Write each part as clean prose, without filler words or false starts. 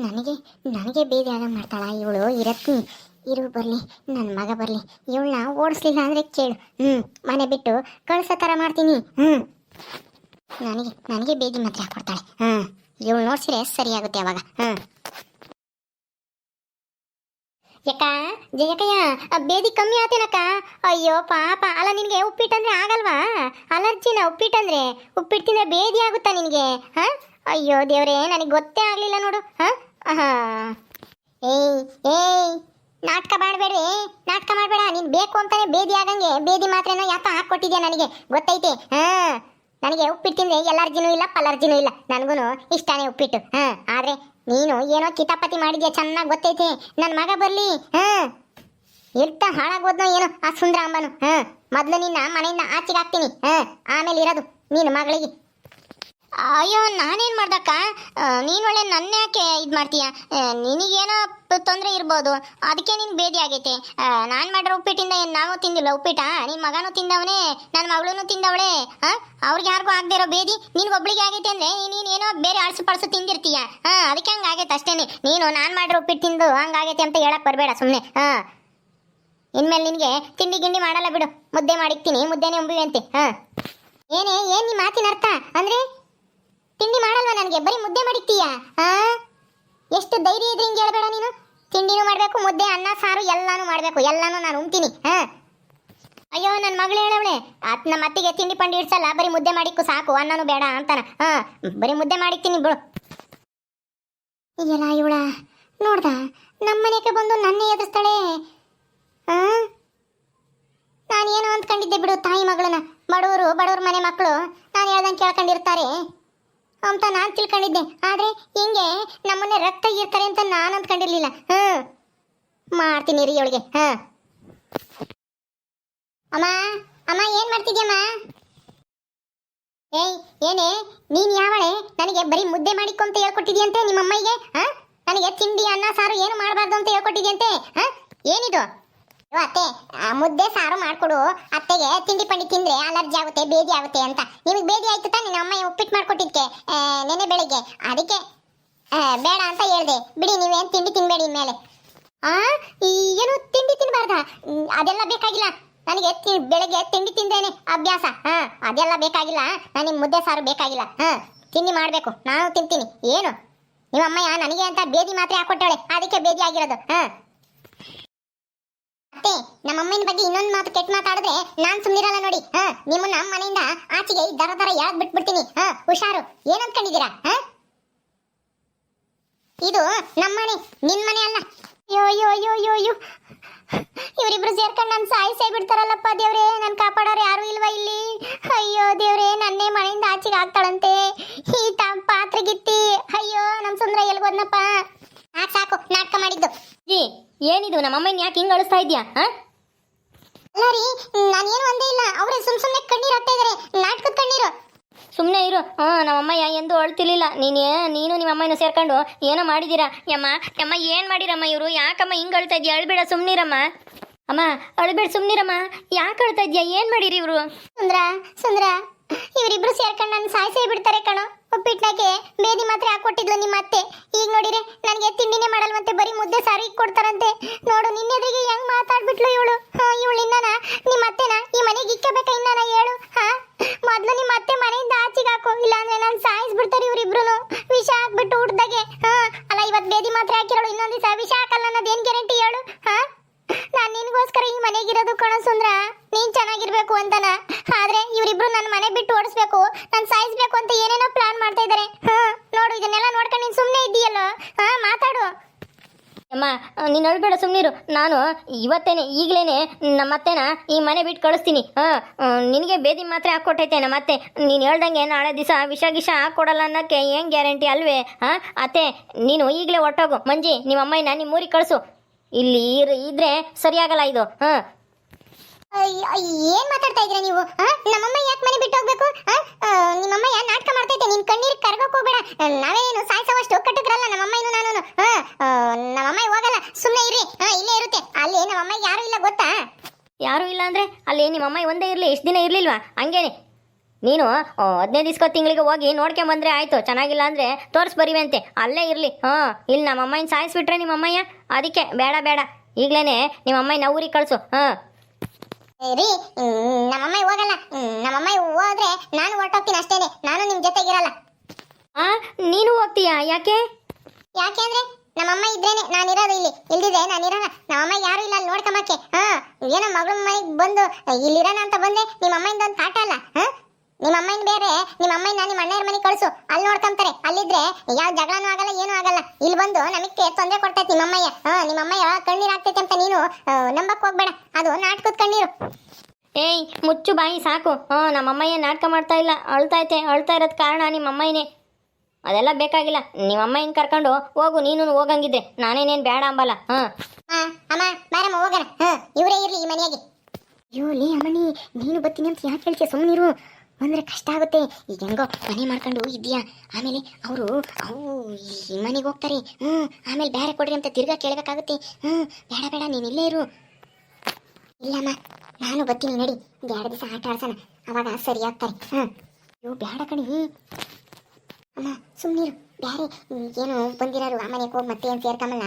ನನಗೆ ನನಗೆ ಬೇಜಾರ ಮಾಡ್ತಾಳ ಇವಳು. ಇರತ್ನಿ ಇರು, ಬರಲಿ ನನ್ನ ಮಗ ಬರಲಿ. ಇವಳನ್ನ ಓಡಿಸ್ಲಿಲ್ಲ ಅಂದರೆ ಕೇಳು, ಮನೆ ಬಿಟ್ಟು ಕಳ್ಸೋ ಥರ ಮಾಡ್ತೀನಿ. ನನಗೆ ನನಗೆ ಬೇದಿ ಮಾತ್ರ ಹಾಕ್ಕೊಡ್ತಾಳೆ. ಇವಳು ನೋಡ್ಸಿದ್ರೆ ಸರಿಯಾಗುತ್ತೆ ಅವಾಗ. ಯಾಕ ಜಯಕಯ್ಯ, ಬೇದಿ ಕಮ್ಮಿ ಆತೇನಕ್ಕ? ಅಯ್ಯೋ ಪಾಪ. ಅಲ್ಲ ನಿನಗೆ ಉಪ್ಪಿಟ್ಟಂದ್ರೆ ಆಗಲ್ವಾ? ಅಲರ್ಜಿನ ಉಪ್ಪಿಟ್ಟಂದ್ರೆ? ಉಪ್ಪಿಟ್ಟು ತಿಂದ್ರೆ ಬೇದಿ ಆಗುತ್ತಾ ನಿನಗೆ? ಅಯ್ಯೋ ದೇವ್ರೇ, ನನಗೆ ಗೊತ್ತೇ ಆಗಲಿಲ್ಲ ನೋಡು. ಏಯ್ ಏಯ್, ನಾಟಕ ಮಾಡಬೇಡ್ರಿ, ನಾಟಕ ಮಾಡಬೇಡ. ನೀನು ಬೇಕು ಅಂತಾನೆ ಬೇದಿ ಆಗಂಗೆ ಬೇದಿ ಮಾತ್ರೆನ ಯಾಕ ಹಾಕ್ಕೊಟ್ಟಿದ್ಯಾ ನನಗೆ ಗೊತ್ತೈತೆ. ನನಗೆ ಉಪ್ಪಿಟ್ಟು ತಿಂದ್ರೆ ಎಲರ್ಜಿನೂ ಇಲ್ಲ ಪಲರ್ಜಿನೂ ಇಲ್ಲ, ನನಗೂ ಇಷ್ಟನೇ ಉಪ್ಪಿಟ್ಟು. ಆದ್ರೆ ನೀನು ಏನೋ ಕಿತಾಪತಿ ಮಾಡಿದ್ಯಾ, ಚೆನ್ನಾಗಿ ಗೊತ್ತೈತೆ. ನನ್ನ ಮಗ ಬರ್ಲಿ ಇರ್ತ ಹಾಳಾಗೋದ್ನೋ ಏನೋ ಆ ಸುಂದರ ಅಂಬನು. ಮೊದ್ಲು ನಿನ್ನ ಮನೆಯಿಂದ ಆಚೆಗೆ ಹಾಕ್ತೀನಿ, ಆಮೇಲೆ ಇರೋದು ನೀನು ಮಗಳಿಗೆ. ಅಯ್ಯೋ, ನಾನೇನು ಮಾಡ್ದಕ್ಕ? ನೀನು ಒಳ್ಳೆ ನನ್ನ ಯಾಕೆ ಇದು ಮಾಡ್ತೀಯ? ನಿನಗೇನೋ ತೊಂದರೆ ಇರ್ಬೋದು, ಅದಕ್ಕೆ ನೀನು ಬೇದಿ ಆಗೈತೆ. ನಾನು ಮಾಡಿರೋ ಉಪ್ಪಿಟ್ಟಿಂದ ಏನು ನಾವು ತಿಂದಿಲ್ಲ ಉಪ್ಪಿಟ್ಟ? ನಿನ್ನ ಮಗನೂ ತಿಂದವನೇ, ನನ್ನ ಮಗಳೂ ತಿಂದವಳೆ. ಅವ್ರಿಗೆ ಯಾರಿಗೂ ಆಗದೆ ಇರೋ ಬೇದಿ ನಿನ್ಗೊಬ್ಳಿಗೆ ಆಗೈತೆ ಅಂದರೆ ನೀನೇನೋ ಬೇರೆ ಅಳಸು ಪಳಸು ತಿಂದಿರ್ತೀಯ. ಅದಕ್ಕೆ ಹಂಗೆ ಆಗೈತೆ ಅಷ್ಟೇ. ನೀನು ನಾನು ಮಾಡಿರೋ ಉಪ್ಪಿಟ್ಟು ತಿಂದು ಹಂಗಾಗೈತೆ ಅಂತ ಹೇಳಕ್ಕೆ ಬರಬೇಡ ಸುಮ್ಮನೆ. ಇನ್ಮೇಲೆ ನಿನಗೆ ತಿಂಡಿ ಗಿಂಡಿ ಮಾಡಲ್ಲ ಬಿಡು, ಮುದ್ದೆ ಮಾಡಿಕ್ತೀನಿ, ಮುದ್ದೆನೇ ಉಂಬಿವೆ ಅಂತೆ. ಏನು ನಿಮ್ಮ ಮಾತಿನ ಅರ್ಥ? ಅಂದರೆ ತಿಂಡಿ ಮಾಡಲ್ವಾ ನನಗೆ? ಬರೀ ಮುದ್ದೆ ಮಾಡಿಕ್ತೀಯ? ಎಷ್ಟು ಧೈರ್ಯ ಇದ್ರೆ ಹಿಂಗೆ ಹೇಳ್ಬೇಡ ನೀನು. ತಿಂಡಿನೂ ಮಾಡಬೇಕು, ಮುದ್ದೆ ಅನ್ನ ಸಾರು ಎಲ್ಲಾನು ಮಾಡಬೇಕು, ಎಲ್ಲಾನು ನಾನು ಉಣ್ತೀನಿ. ಅಯ್ಯೋ, ನನ್ನ ಮಗಳು ಹೇಳವಳೆ, ನಮ್ಮ ಅತ್ತಿಗೆ ತಿಂಡಿ ಪಂಡಿ ಇಡ್ಸಲ್ಲ, ಬರೀ ಮುದ್ದೆ ಮಾಡಿಕ್ಕು ಸಾಕು, ಅನ್ನನೂ ಬೇಡ ಅಂತಾನ. ಬರೀ ಮುದ್ದೆ ಮಾಡಿಕ್ತೀನಿ ಬಿಡು. ಈಗೆಲ್ಲ ಇವಳ ನೋಡ್ದ ನಮ್ಮನೆಗೆ ಬಂದು ನನ್ನೇ ಎದುರಿಸ್ತಾಳೆ. ನಾನೇನು ಅಂದ್ಕೊಂಡಿದ್ದೆ ಬಿಡು, ತಾಯಿ ಮಗಳನ್ನ ಬಡವ್ರ ಮನೆ ಮಕ್ಕಳು ನಾನು ಹೇಳ್ದಂಗೆ ಕೇಳ್ಕೊಂಡಿರ್ತಾರೆ ಅಂತ ನಾನು ತಿಳ್ಕೊಂಡಿದ್ದೆ. ಆದ್ರೆ ಹಿಂಗೆ ನಮ್ಮನ್ನೇ ರಕ್ತ ಇರ್ತಾರೆ ಅಂತ ನಾನು ಅಂದ್ಕೊಂಡಿರ್ಲಿಲ್ಲ. ಮಾಡ್ತೀನಿ ರೀ ಅವಳಿಗೆ. ಅಮ್ಮ ಅಮ್ಮ, ಏನ್ ಮಾಡ್ತಿದ್ಯಮ್ಮ? ಏಯ್, ಏನೇ ನೀನ್ ಯಾವಳೆ? ನನಗೆ ಬರೀ ಮುದ್ದೆ ಮಾಡಿಕೊ ಅಂತ ಹೇಳ್ಕೊಟ್ಟಿದ್ಯಂತೆ ನಿಮ್ಮ ಅಮ್ಮಯ್ಗೆ. ನನಗೆ ತಿಂಡಿ ಅನ್ನ ಸಾರು ಏನು ಮಾಡಬಾರ್ದು ಅಂತ ಹೇಳ್ಕೊಟ್ಟಿದ್ಯಂತೆ. ಏನಿದು? ಅತ್ತೆ, ಮುದ್ದೆ ಸಾರು ಮಾಡ್ಕೊಡು, ಅತ್ತೆಗೆ ತಿಂಡಿ ಪಂಡಿ ತಿಂದ್ರೆ ಅಲರ್ಜಿ ಆಗುತ್ತೆ, ಬೇದಿ ಆಗುತ್ತೆ ಅಂತ. ನಿಮಗೆ ಬೇದಿ ಆಯ್ತು ತಾನೆ? ನಿಮ್ಮ ಅಮ್ಮ ಉಪ್ಪಿಟ್ಟು ಮಾಡ್ಕೊಟ್ಟಿದ್ಕೆ ನೆನೆ ಬೆಳಿಗ್ಗೆ, ಅದಕ್ಕೆ ಬೇಡ ಅಂತ ಹೇಳ್ದೆ. ಬಿಡಿ, ನೀವೇನು ತಿಂಡಿ ತಿನ್ಬೇಡಿ ಇನ್ಮೇಲೆ. ಏನು ತಿಂಡಿ ತಿನ್ಬಾರ್ದ? ಅದೆಲ್ಲ ಬೇಕಾಗಿಲ್ಲ ನನಗೆ. ಬೆಳಗ್ಗೆ ತಿಂಡಿ ತಿಂದೇನೆ ಅಭ್ಯಾಸ. ಅದೆಲ್ಲ ಬೇಕಾಗಿಲ್ಲ ನನಗೆ. ಮುದ್ದೆ ಸಾರು ಬೇಕಾಗಿಲ್ಲ. ತಿಂಡಿ ಮಾಡಬೇಕು, ನಾನು ತಿಂತೀನಿ. ಏನು ನಿಮ್ಮ ಅಮ್ಮಯ್ಯ ನನಗೆ ಅಂತ ಬೇದಿ ಮಾತ್ರೆ ಹಾಕೊಟ್ಟವಳೆ, ಅದಕ್ಕೆ ಬೇದಿ ಆಗಿರೋದು. ಅತ್ತೆ, ನಮ್ಮ ಅಮ್ಮನ ಬಗ್ಗೆ ಇನ್ನೊಂದು ಮಾತು ಕೆಟ್ಟ ಮಾತಾಡಿದ್ರೆ ನಾನ್ ಸುಮ್ಮನಿರಲ್ಲ ನೋಡಿ. ನಿಮ್ಮನ್ನ ಮನೆಯಿಂದ ಆಚೆಗೆ ದರ ಯಾಕೆ ಬಿಟ್ಬಿಡ್ತೀನಿ. ಹುಷಾರು. ಏನ್ ಅಂದ್ಕೊಂಡಿದ್ದೀರಾ? ಇದು ನಮ್ಮನೆ, ನಿನ್ ಮನೆ ಅಲ್ಲ. ಅಯ್ಯೋ ಅಯ್ಯೋ ಅಯ್ಯೋ ಅಯ್ಯೋ ಅಯ್ಯೋ, ಇವರಿಬ್ರು ಸೇರ್ಕೊಂಡು ನನ್ನ ಸಾಯಿಸೇ ಬಿಡ್ತಾರಲ್ಲಪ್ಪ ದೇವ್ರೆ. ನನ್ ಕಾಪಾಡೋರು ಯಾರು ಇಲ್ವಾ ಇಲ್ಲಿ? ಅಯ್ಯೋ ದೇವ್ರೆ, ನನ್ನೇ ಮನೆಯಿಂದ ಆಚೆಗೆ ಆಗ್ತಾಳಂತೆ ಈ ಪಾತ್ರೆಗಿತ್ತಿ. ಅಯ್ಯೋ, ನಮ್ ಸುಂದರ ಎಲ್ಗೋದ್ನಪ್ಪ. ಸಾಕು ನಾಟಕ ಮಾಡಿದ್ದು. ಏನಿದು? ನಮ್ಮಮ್ಮನ ಯಾಕೆ ಹಿಂಗೆ ಅಳಿಸ್ತಾ ಇದ್ಯಾ? ಅಲ್ಲ ರೀ, ನಾನೇನು ಒಂದೇ ಇಲ್ಲ. ಅವರೇ ಸುಮ್ಮನೆ ಕಣ್ಣೀರು ಹಾಕ್ತಾ ಇದಾರೆ, ನಾಟಕದ ಕಣ್ಣೀರು. ಸುಮ್ಮನೆ ಇರು. ನಮ್ಮಮ್ಮಯ್ಯ ಎಂದು ಅಳ್ತಿರ್ಲಿಲ್ಲ. ನೀನು ನಿಮ್ಮ ಅಮ್ಮನ ಸೇರ್ಕೊಂಡು ಏನೋ ಮಾಡಿದ್ದೀರಾ. ಯಮ್ಮ ಏನು ಮಾಡಿರಮ್ಮ ಇವರು? ಯಾಕಮ್ಮ ಹಿಂಗೆ ಅಳ್ತಾ ಇದ್ಯಾ? ಅಳ್ಬೇಡ, ಸುಮ್ಮನಿರಮ್ಮ. ಅಮ್ಮ ಅಳ್ಬೇಡ, ಸುಮ್ಮನಿರಮ್ಮ. ಯಾಕೆ ಅಳ್ತಾ ಇದ್ಯಾ? ಏನು ಮಾಡಿರಿ ಇವರು? ಸುಂದ್ರ, ಇವರಿಬ್ರು ಸೇರ್ಕೊಂಡು ನನ್ನ ಸಾಯಿಸೇ ಬಿಡ್ತಾರೆ ಕಣೋ. ಉಪ್ಪಿಟ್ನಾಗೆ ಬೇದಿ ಮಾತ್ರ ಹಾಕೊಟ್ಟಿದ್ಲು ನಿಮ್ಮ ಅತ್ತೆ. ಈಗ ನೋಡಿರೆ ನನಗೆ ತಿಂಡಿನೇ ಮಾಡಲ್ವಂತೆ, ಬರೀ ಮುದ್ದೆ ಸಾರು ಕೊಡ್ತಾರಂತೆ. ನೋಡು, ನಿನ್ನೆದ್ರಿಗೆ ಹೆಂಗ್ ಮಾತಾಡ್ಬಿಟ್ಲು ಇವಳು. ಇವಳು ಇನ್ನನ ನಿಮ್ಮ ಅತ್ತೆನ ಈ ಮನೆಗೆ ಇಕ್ಕಬೇಕಾ? ಇನ್ನನ ಹೇಳು. ಮೊದ್ಲು ನಿಮ್ಮ ಅತ್ತೆ ಮನೆಯಿಂದ ಆಚೆಗೆ ಹಾಕು, ಇಲ್ಲಾಂದ್ರೆ ನಾನು ಸಾಯಿಸ್ಬಿಡ್ತಾರೆ ಇವರಿಬ್ರು. ವಿಷ ಹಾಕ್ಬಿಟ್ಟು ಊಟದಾಗೆ. ಅಲ್ಲ, ಇವತ್ತು ಬೇದಿ ಮಾತ್ರ ಹಾಕಿರೋಳು, ಇನ್ನೊಂದು ದಿವಸ ವಿಷ ಹಾಕಲ್ಲ ಅನ್ನೋದೇನು ಗ್ಯಾರಂಟಿ ಹೇಳು? ನಾನು ನಿನ್ಗೋಸ್ಕರ ಈ ಮನೆಗಿರೋದು ಕಣೋ ಸುಂದ್ರ, ನೀನ್ ಚೆನ್ನಾಗಿರ್ಬೇಕು ಅಂತನ. ಆದ್ರೆ ಇವರಿಬ್ರು ನನ್ನ ಮನೆ ಬಿಟ್ಟು ಓಡಿಸ್ಬೇಕು, ನಾನು ಸಾಯಿಸ್ಬೇಕು ಅಂತ ಏನೇನೋ ಪ್ಲಾನ್ ಮಾಡ್ತಾ ಇದಾರೆ. ನೋಡು, ಇದನ್ನೆಲ್ಲ ನೋಡ್ಕೊಂಡು ನೀನ್ ಸುಮ್ಮನೆ ಇದ್ದೀಯಲ್ಲ. ಮಾತಾಡು. ಅಮ್ಮ ನೀನು ಅಳ್ಬೇಡ, ಸುಮ್ಮನಿರು. ನಾನು ಇವತ್ತೇನೆ ಈಗಲೇ ನಮ್ಮತ್ತೆನ ಈ ಮನೆ ಬಿಟ್ಟು ಕಳಿಸ್ತೀನಿ. ನಿನಗೆ ಬೇದಿ ಮಾತ್ರೆ ಹಾಕ್ಕೊಟ್ಟೈತೆ ನಮ್ಮತ್ತೆ. ನೀನು ಹೇಳ್ದಂಗೆ ನಾಳೆ ದಿವಸ ವಿಷ ಹಾಕ್ಕೊಡಲ್ಲ ಅನ್ನೋಕ್ಕೆ ಏನು ಗ್ಯಾರಂಟಿ ಅಲ್ವೇ? ಅತ್ತೆ, ನೀನು ಈಗಲೇ ಹೊಟ್ಟೋಗು. ಮಂಜಿ, ನಿಮ್ಮ ಅಮ್ಮಯ್ಯನ ನಿಮ್ಮ ಊರಿಗೆ ಕಳಿಸು. ಇಲ್ಲಿ ಇದ್ರೆ ಸರಿಯಾಗಲ್ಲ ಇದು. ಏನ್ ಮಾತಾಡ್ತಾ ಇದ್ದೀರಾ ನೀವು? ನಮ್ಮಮ್ಮ ಯಾಕೆ ಮನೆ ಬಿಟ್ಟು ಹೋಗ್ಬೇಕು? ನಿಮ್ಮಮ್ಮ ನಾಟಕ ಮಾಡ್ತೈತೆ. ನಿನ್ ಕಣ್ಣೀರ್ ಕರ್ಗಕ್ ಹೋಗ್ಬೇಡ. ನಾವೇನು ಸಾಯಿಸೋವಷ್ಟು ಕಟ್ಟಕ್ರಲ್ಲ ನಮ್ಮಮ್ಮನೂ ನಾನು. ನಮ್ಮಮ್ಮ ಹೋಗಲ್ಲ, ಸುಮ್ಮನೆ ಇರ್ರಿ. ಇಲ್ಲೇ ಇರುತ್ತೆ. ಅಲ್ಲಿ ನಮ್ಮಮ್ಮ ಯಾರು ಇಲ್ಲ ಗೊತ್ತಾ? ಯಾರು ಇಲ್ಲ ಅಂದ್ರೆ ಅಲ್ಲಿ ನಿಮ್ಮಮ್ಮ ಒಂದೇ ಇರಲಿ, ಎಷ್ಟು ದಿನ ಇರ್ಲಿಲ್ವಾ? ಹಂಗೇನೆ ನೀನು 15 ದಿವ್ಸಕ್ಕೆ ತಿಂಗಳಿಗೆ ಹೋಗಿ ನೋಡ್ಕೊಂಬಂದ್ರೆ ಆಯಿತು, ಚೆನ್ನಾಗಿಲ್ಲ ಅಂದರೆ ತೋರಿಸ್ ಬರಿವಂತೆ, ಅಲ್ಲೇ ಇರಲಿ. ಹಾಂ, ಇಲ್ಲಿ ನಮ್ಮ ಅಮ್ಮನ ಸಾಯಿಸ್ಬಿಟ್ರೆ ನಿಮ್ಮ ಅಮ್ಮಯ್ಯ, ಅದಕ್ಕೆ ಬೇಡ ಬೇಡ, ಈಗಲೇ ನಿಮ್ಮ ಅಮ್ಮನ ಊರಿಗೆ ಕಳಿಸು. ಹಾಂ ರೀ, ನಮ್ಮಮ್ಮ ಹೋಗಲ್ಲ. ನಮ್ಮಮ್ಮ ಹೋದ್ರೆ ನಾನು ಹೊರಟೋಗ್ತೀನಿ ಅಷ್ಟೇನೆ, ನಾನು ನಿಮ್ ಜೊತೆಗಿರಲ್ಲ. ನೀನು ಹೋಗ್ತೀಯಾ? ಯಾಕೆ? ಯಾಕೆ ಅಂದ್ರೆ ನಮ್ಮಮ್ಮ ಇದ್ರೇನೆ ನಾನಿರೋದು ಇಲ್ಲಿ, ಇಲ್ದಿದ್ರೆ ನಾನಿರಲ್ಲ. ನಮ್ಮಮ್ಮ ಯಾರು ಇಲ್ಲ ಅಲ್ಲಿ ನೋಡ್ಕೊಂಬಕ್ಕೆ. ಏನೋ ಮಗಳ ಮನೆಗೆ ಬಂದು ಇಲ್ಲಿರೋಣ ಅಂತ ಬಂದೆ, ನಿಮ್ಮ ಅಮ್ಮಯಿಂದ ಒಂದು ಕಾಟ ಅಲ್ಲ. ನಿಮ್ಮ ಅಮ್ಮನ ಬೇರೆ, ನಿಮ್ಮ ಅಮ್ಮನ ನಿಮ್ಮ ಅಣ್ಣಯ್ಯರ ಮನೆಗೆ ಕಳಿಸು, ಅಲ್ಲಿ ನೋಡ್ಕೊಂತಾರೆ. ಅಲ್ಲಿದ್ರೆ ಯಾವ ಜಗಳನೂ ಆಗಲ್ಲ, ಏನೂ ಆಗಲ್ಲ. ಇಲ್ಲಿ ಬಂದು ನಮಗೆ ತೊಂದರೆ ಕೊಡ್ತೈತಿ ನಿಮ್ಮಮ್ಮಯ್ಯ. ನಿಮ್ಮಮ್ಮಯ್ಯ ಕಣ್ಣೀರು ಆಗ್ತೈತೆ ಅಂತ ನೀನು ನಂಬಕ್ ಹೋಗ್ಬೇಡ, ಅದು ನಾಟಕದ ಕಣ್ಣೀರು. ಏಯ್ ಮುಚ್ಚು ಬಾಯಿ ಸಾಕು. ನಮ್ಮಮ್ಮಯ್ಯ ನಾಟಕ ಮಾಡ್ತಾ ಇಲ್ಲ, ಅಳ್ತಾ ಇರೋದು ಕಾರಣ ನಿಮ್ಮಮ್ಮಯ್ಯನೇ. ಅದೆಲ್ಲ ಬೇಕಾಗಿಲ್ಲ, ನಿಮ್ಮಮ್ಮಯ್ಯನ ಕರ್ಕೊಂಡು ಹೋಗು, ನೀನು ಹೋಗಂಗಿದ್ರೆ. ನಾನೇನೇನು ಬೇಡ ಅಂಬಲ್ಲ. ಅಮ್ಮ ಬಾರಮ್ಮ ಹೋಗೋಣ. ಇವರೇ ಇರ್ಲಿ ಈ ಮನೆಯಾಗೆ. ಅಯ್ಯೋ ಲೇ ಅಮ್ಮನಿ, ನೀನು ಬರ್ತೀನಿ ಅಂತ ಯಾಕೆ ಹೇಳ್ತೀಯ? ಸುಮ್ಮನಿರು, ಅಂದ್ರೆ ಕಷ್ಟ ಆಗುತ್ತೆ. ಈಗ ಹೆಂಗೋ ಮನೆ ಮಾಡ್ಕೊಂಡು ಇದೆಯಾ, ಆಮೇಲೆ ಅವರು ಈ ಮನೆಗೆ ಹೋಗ್ತಾರೆ. ಆಮೇಲೆ ಬೇರೆ ಕೊಡ್ರಿ ಅಂತ ತಿರ್ಗಾ ಕೇಳಬೇಕಾಗುತ್ತೆ. ಬೇಡ ಬೇಡ, ನೀನು ಇಲ್ಲೇ ಇರು. ಇಲ್ಲಮ್ಮ, ನಾನು ಬರ್ತೀನಿ ನಡಿ, 2 ದಿವಸ ಆಟ ಆಡ್ಸೋಣ, ಅವಾಗ ಸರಿ ಆಗ್ತಾರೆ. ಅಯ್ಯೋ ಬೇಡ ಕಣಿ ಅಮ್ಮ, ಸುಮ್ಮನಿರು. ಬ್ಯಾರೆ ಏನು ಬಂದಿರೋರು ಆ ಮನೆಗೆ ಹೋಗಿ ಮತ್ತೆ ಏನು ಸೇರ್ಕಮ್ಮಲ್ಲ,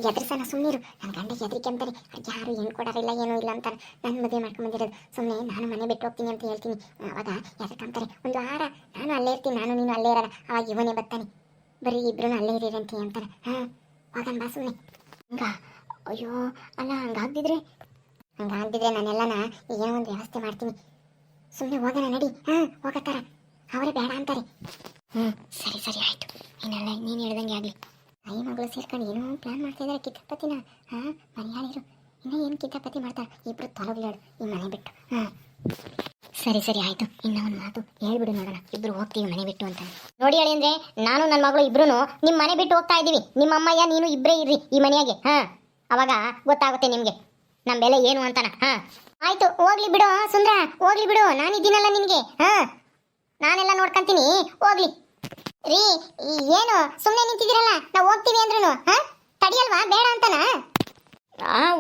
ಎದುರಿಸೋಣ, ಸುಮ್ಮನಿರು. ನನ್ನ ಗಂಡಗೆ ಹೆದರಿಕೆ ಅಂತಾರೆ, ಯಾರು ಹೆಣ್ಣು ಕೊಡೋರಿಲ್ಲ, ಏನೂ ಇಲ್ಲ ಅಂತಾರೆ. ನನ್ನ ಮದುವೆ ಮಾಡ್ಕೊಂಬಂದಿರೋದು, ಸುಮ್ಮನೆ ನಾನು ಮನೆ ಬಿಟ್ಟು ಹೋಗ್ತೀನಿ ಅಂತ ಹೇಳ್ತೀನಿ. ಅವಾಗ ಎದಕ್ಕಂತಾರೆ, ಒಂದು ವಾರ ನಾನು ಅಲ್ಲೇ ಇರ್ತೀನಿ, ನಾನು ನೀನು ಅಲ್ಲೇ ಇರೋಲ್ಲ. ಅವಾಗ ಇವನೇ ಬರ್ತಾನೆ, ಬರೀ ಇಬ್ರು ಅಲ್ಲೇ ಇರೀರಂತೀನಿ ಅಂತಾನೆ. ಹೋಗೋಣ ಬಾ ಸುಮ್ಮನೆ. ಅಯ್ಯೋ ಅಲ್ಲ, ಹಂಗಾಗ್ದಿದ್ರೆ ನಾನೆಲ್ಲನ ಏನೋ ಒಂದು ವ್ಯವಸ್ಥೆ ಮಾಡ್ತೀನಿ. ಸುಮ್ಮನೆ ಹೋಗೋಣ ನಡಿ. ಹೋಗತ್ತಾರ, ಅವರೇ ಬೇಡ ಅಂತಾರೆ. ಸರಿ ಆಯ್ತು, ಇನ್ನೆಲ್ಲ ನೀನು ಹೇಳ್ದಂಗೆ ಆಗಲಿ. ತಾಯಿ ಮಗಳು ಸೇರ್ಕೊಂಡು ಏನೋ ಪ್ಲಾನ್ ಮಾಡ್ತಾ ಇದ್ದಾರೆ, ಕಿತಾಪತಿನ. ಮನೆಯಾಳಿರು ಇನ್ನೂ ಏನು ಕಿತಾಪತಿ ಮಾಡ್ತಾರೆ, ಇಬ್ರು ತೊಲಗ್ಲಾಡು ಈ ಮನೆ ಬಿಟ್ಟು. ಸರಿ ಆಯ್ತು, ಇನ್ನೂ ಒಂದು ಮಾತು ಹೇಳ್ಬಿಡು ನೋಡೋಣ, ಇಬ್ರು ಹೋಗ್ತೀವಿ ಮನೆ ಬಿಟ್ಟು ಅಂತ. ನೋಡಿ ಹೇಳಿ ಅಂದ್ರೆ, ನಾನು ನನ್ನ ಮಗಳು ಇಬ್ರು ನಿಮ್ಮ ಮನೆ ಬಿಟ್ಟು ಹೋಗ್ತಾ ಇದ್ದೀವಿ. ನಿಮ್ಮ ಅಮ್ಮಯ್ಯ ನೀನು ಇಬ್ಬರೇ ಇರ್ರಿ ಈ ಮನೆಯಾಗೆ. ಅವಾಗ ಗೊತ್ತಾಗುತ್ತೆ ನಿಮಗೆ ನಮ್ಮ ಬೆಲೆ ಏನು ಅಂತಾನ. ಆಯ್ತು, ಹೋಗ್ಲಿ ಬಿಡು ಸುಂದ್ರ, ಹೋಗ್ಲಿ ಬಿಡು, ನಾನಿದ್ದೀನಲ್ಲ ನಿನಗೆ. ನಾನೆಲ್ಲ ನೋಡ್ಕೊಂತೀನಿ, ಹೋಗ್ಲಿ. ರೀ, ಏನು ಸುಮ್ಮನೆ ನಿಂತಿದ್ದೀರಲ್ಲ, ನಾವು ಹೋಗ್ತೀವಿ ಅಂದ್ರೂ ತಡಿಯಲ್ವಾ? ಬೇಡ ಅಂತನ?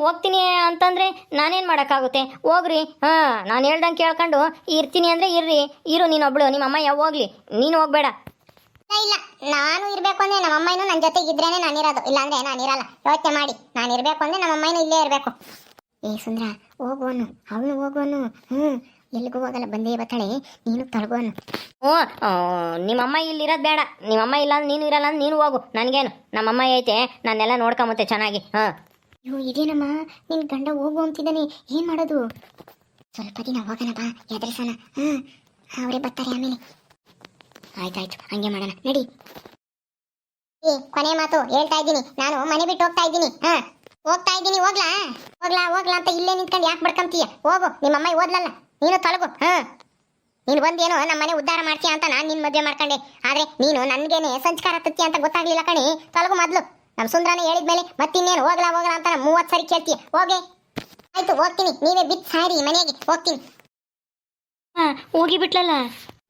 ಹೋಗ್ತೀನಿ ಅಂತಂದ್ರೆ ನಾನೇನು ಮಾಡೋಕ್ಕಾಗುತ್ತೆ? ಹೋಗ್ರಿ. ನಾನು ಹೇಳ್ದಂಗೆ ಕೇಳ್ಕೊಂಡು ಇರ್ತೀನಿ ಅಂದರೆ ಇರು ನೀನೊಬ್ಳು, ನಿಮ್ಮ ಅಮ್ಮಯ್ಯ ಹೋಗ್ಲಿ, ನೀನು ಹೋಗ್ಬೇಡ. ಇಲ್ಲ, ನಾನು ಇರಬೇಕು ಅಂದ್ರೆ ನಮ್ಮ ಅಮ್ಮನೂ ನನ್ನ ಜೊತೆಗೆ ಇದ್ರೇನೆ ನಾನಿರೋದು, ಇಲ್ಲಾಂದ್ರೆ ನಾನಿರಲ್ಲ. ಯೋಚನೆ ಮಾಡಿ, ನಾನು ಇರಬೇಕು ಅಂದ್ರೆ ನಮ್ಮ ಅಮ್ಮನೂ ಇಲ್ಲೇ ಇರಬೇಕು. ಏ ಸುಂದ್ರ, ಹೋಗುವನು, ಅವನು ಹೋಗುವನು. ಎಲ್ಲಿಗೂ ಹೋಗಲ್ಲ, ಬಂದೇ ಬರ್ತಾಳೆ, ನೀನು ತೊಳಗುವನು. ನಿಮ್ಮಮ್ಮ ಇಲ್ಲಿರೋದು ಬೇಡ, ನಿಮ್ಮಮ್ಮ ಇಲ್ಲ ಅಂದ್ರೆ ನೀನು ಇರಲ್ಲ ಅಂದ್ರೆ ನೀನು ಹೋಗು, ನನಗೇನು, ನಮ್ಮಮ್ಮ ಐತೆ, ನಾನೆಲ್ಲ ನೋಡ್ಕೊಂಬತ್ತೆ ಚೆನ್ನಾಗಿ. ಅಯ್ಯೋ ಇದೇನಮ್ಮ, ನಿನ್ನ ಗಂಡ ಹೋಗು ಅಂತಿದ್ದಾನೆ, ಏನು ಮಾಡೋದು? ಸ್ವಲ್ಪ ದಿನ ಹೋಗೋಣ ಬಾ, ಎದುರಿಸೋಣ. ಅವರೇ ಬರ್ತಾರೆ ಆಮೇಲೆ. ಆಯ್ತಾಯ್ತು, ಹಂಗೆ ಮಾಡೋಣ ನಡಿ. ಕೊನೆ ಮಾತು ಹೇಳ್ತಾ ಇದ್ದೀನಿ, ನಾನು ಮನೆ ಬಿಟ್ಟು ಹೋಗ್ತಾ ಇದ್ದೀನಿ. ಹೋಗ್ಲಾ ಅಂತ ಇಲ್ಲೇ ನಿಂತ್ಕೊಂಡು ಯಾಕೆ ಬಡ್ಕೊಂತೀಯ? ಹೋಗು, ನಿಮ್ಮಮ್ಮ ಓದ್ಲಲ್ಲ, ನೀನು ತೊಳಗು. ನೀನು ಬಂದೇನೋ ನಮ್ಮ ಮನೆ ಉದ್ಧಾರ ಮಾಡ್ತೀಯ ಅಂತ ನಾನು ನಿನ್ನ ಮದುವೆ ಮಾಡ್ಕೊಂಡೆ, ಆದ್ರೆ ನೀನು ನನಗೇನೆ ಸಂಸ್ಕಾರ ತತ್ತಿ ಅಂತ ಗೊತ್ತಾಗ್ಲಿಲ್ಲ ಕಣಿ. ತೊಳಗು ಮೊದಲು. ನಮ್ಮ ಸುಂದ್ರನೇ ಹೇಳಿದ್ಮೇಲೆ ಮತ್ತಿನ್ನೇನು ಹೋಗ್ಲಾ ಅಂತ 30 ಸರಿ ಕೇಳ್ತೀಯ. ಹೋಗೆ. ಆಯ್ತು, ಹೋಗ್ತೀನಿ, ನೀವೇ ಬಿತ್ತು ಸಾರಿ ಮನೆಗೆ, ಹೋಗ್ತೀನಿ. ಹೋಗಿ ಬಿಟ್ಲಲ್ಲ.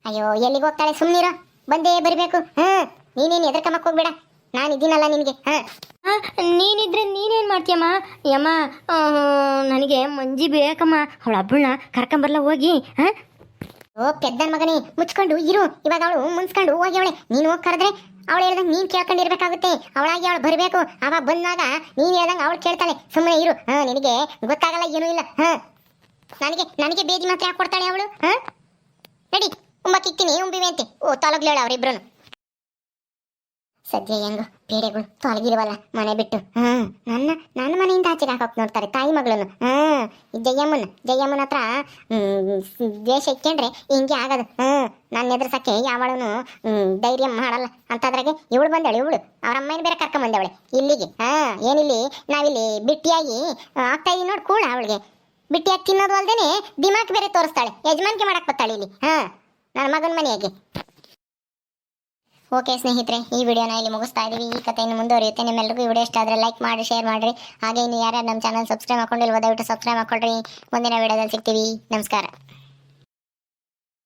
ಅಯ್ಯೋ ಎಲ್ಲಿಗೆ ಹೋಗ್ತಾಳೆ, ಸುಮ್ಮನಿರೋ, ಬಂದೇ ಬರಬೇಕು. ನೀನೇನು ಎದ್ರಕಮ್ಮಕ್ಕೆ ಹೋಗ್ಬೇಡ, ನಾನು ಇದ್ದೀನಲ್ಲ ನಿನಗೆ. ನೀನಿದ್ರೆ ನೀನೇನು ಮಾಡ್ತೀಯಮ್ಮ? ಯಮ್ಮ, ನನಗೆ ಮಂಜಿ ಬೇಕಮ್ಮ, ಅವಳ ಹಬ್ಬಳನ್ನ ಕರ್ಕೊಂಬರ್ಲ ಹೋಗಿ. ಓ ಪೆದ್ದನ್ ಮಗನೇ, ಮುಚ್ಕೊಂಡು ಇರು. ಇವಾಗ ಅವಳು ಮುನ್ಸ್ಕೊಂಡು ಹೋಗಿ ಅವಳೆ, ನೀನು ಹೋಗಿ ಕರೆದ್ರೆ ಅವಳು ಹೇಳ್ದಂಗೆ ನೀನು ಕೇಳ್ಕೊಂಡಿರ್ಬೇಕಾಗುತ್ತೆ. ಅವಳಾಗಿ ಅವಳು ಬರಬೇಕು, ಅವಾಗ ಬಂದಾಗ ನೀನು ಹೇಳ್ದಂಗೆ ಅವಳು ಕೇಳ್ತಾಳೆ. ಸುಮ್ಮನೆ ಇರು, ನಿನಗೆ ಗೊತ್ತಾಗಲ್ಲ, ಏನೂ ಇಲ್ಲ. ನನಗೆ ಬೇದಿ ಮಾತ್ರ ಯಾಕೆ ಕೊಡ್ತಾಳೆ ಅವಳು? ನಡಿ, ಉಂಬಕ್ಕಿಕ್ತೀನಿ, ಉಂಬಿವೆ ಅಂತೆ. ಓ ತೊಲಗ್ಲೇಳ ಅವರಿಬ್ರು. ಸದ್ಯ ಹೆಂಗು ಪೇಡೆಗಳು ತೊಲಗಿಲ್ವಲ್ಲ ಮನೆ ಬಿಟ್ಟು. ನನ್ನ ಮನೆಯಿಂದ ಆಚೆಗೆ ಹಾಕೋಕ್ ನೋಡ್ತಾರೆ ತಾಯಿ ಮಗಳನ್ನು. ಜಯಮ್ಮನ ಹತ್ರ ದ್ವೇಷ ಇಟ್ಕೊಂಡ್ರೆ ಹಿಂಗೆ ಆಗೋದು. ನನ್ನ ಎದುರ್ಸಕ್ಕೆ ಯಾವಳನು ಧೈರ್ಯ ಮಾಡಲ್ಲ ಅಂತದ್ರಾಗೆ ಇವಳು ಬಂದವಳು. ಇವಳು ಅವ್ರ ಅಮ್ಮನ ಬೇರೆ ಕರ್ಕೊಂಬಂದವಳೆ ಇಲ್ಲಿಗೆ. ಏನಿಲ್ಲಿ ನಾವಿಲ್ಲಿ ಬಿಟ್ಟಿಯಾಗಿ ಆಗ್ತಾ ಇದೀವಿ ನೋಡಿ. ಕೂಡ ಅವಳಿಗೆ ಬಿಟ್ಟಿಯಾಗಿ ತಿನ್ನೋದು ಅಲ್ದೇನೆ ದಿಮಾಕ್ ಬೇರೆ ತೋರಿಸ್ತಾಳೆ, ಯಜಮಾನಿಕೆ ಮಾಡಕ್ ಬರ್ತಾಳೆ ಇಲ್ಲಿ ನನ್ನ ಮಗನ ಮನೆಯಾಗೆ. ಓಕೆ ಸ್ನೇಹಿತರೆ, ಈ ವಿಡಿಯೋನ ಇಲ್ಲಿ ಮುಗಿಸ್ತಾ ಇದ್ದೀವಿ. ಈ ಕಥೆಯನ್ನು ಮುಂದುವರಿಯುತ್ತೆ. ನಿಮ್ಮೆಲ್ಲರಿಗೂ ಈ ವಿಡಿಯೋ ಇಷ್ಟ ಆದರೆ ಲೈಕ್ ಮಾಡಿ, ಶೇರ್ ಮಾಡಿರಿ. ಹಾಗೆ ಇನ್ನು ಯಾರ್ಯಾರು ನಮ್ಮ ಚಾನಲ್ ಸಬ್ಸ್ಕ್ರೈಬ್ ಮಾಡ್ಕೊಂಡಿಲ್ವೋ ದಯವಿಟ್ಟು ಸಬ್ಸ್ಕ್ರೈಬ್ ಮಾಡ್ಕೊಳ್ರಿ. ಮುಂದಿನ ವಿಡಿಯೋದಲ್ಲಿ ಸಿಗ್ತೀವಿ. ನಮಸ್ಕಾರ.